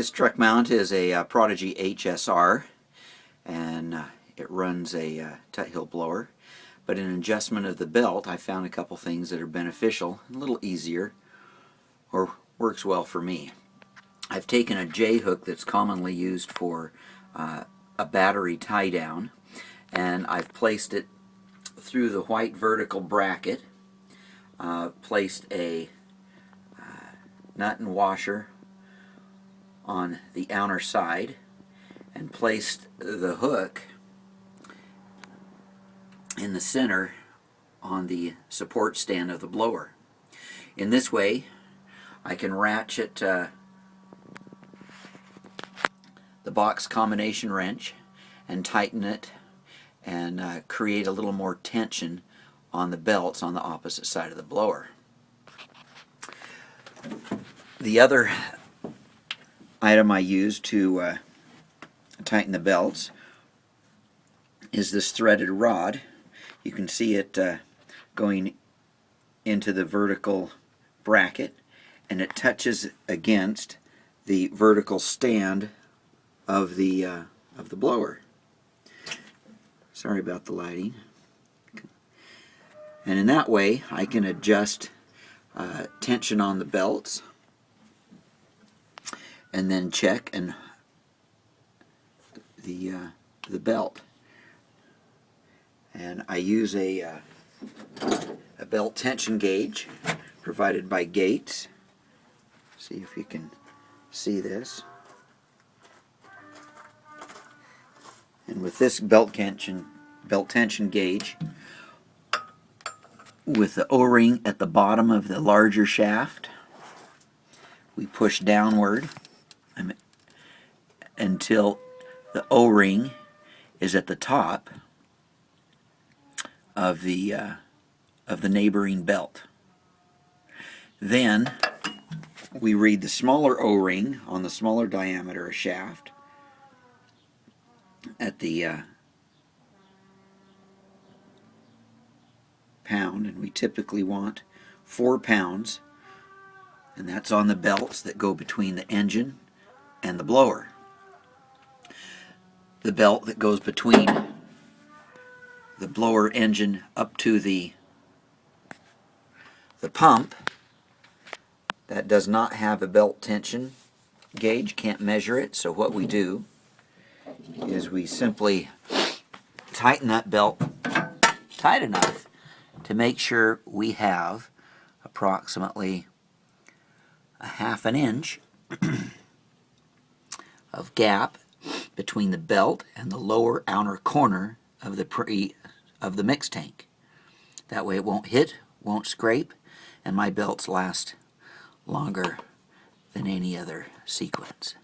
This truck mount is a Prodigy HSR, and it runs a Tuthill blower. But in adjustment of the belt, I found a couple things that are beneficial, a little easier, or works well for me. I've taken a J-hook that's commonly used for a battery tie-down, and I've placed it through the white vertical bracket, placed a nut and washer on the outer side, and placed the hook in the center on the support stand of the blower. In this way, I can ratchet the box combination wrench and tighten it and create a little more tension on the belts on the opposite side of the blower. The other item I use to tighten the belts is this threaded rod. You can see it going into the vertical bracket, and it touches against the vertical stand of the blower. Sorry about the lighting. And in that way I can adjust tension on the belts and then check and the belt. And I use a belt tension gauge provided by Gates. See if you can see this. And with this belt tension gauge, with the O-ring at the bottom of the larger shaft, we push downward until the O-ring is at the top of the neighboring belt. Then we read the smaller O-ring on the smaller diameter of shaft at the pound, and we typically want 4 pounds, and that's on the belts that go between the engine and the blower. The belt that goes between the blower engine up to the pump, that does not have a belt tension gauge, can't measure it, so what we do is we simply tighten that belt tight enough to make sure we have approximately a half an inch of gap between the belt and the lower outer corner of the mix tank. That way it won't hit, won't scrape, and my belts last longer than any other sequence.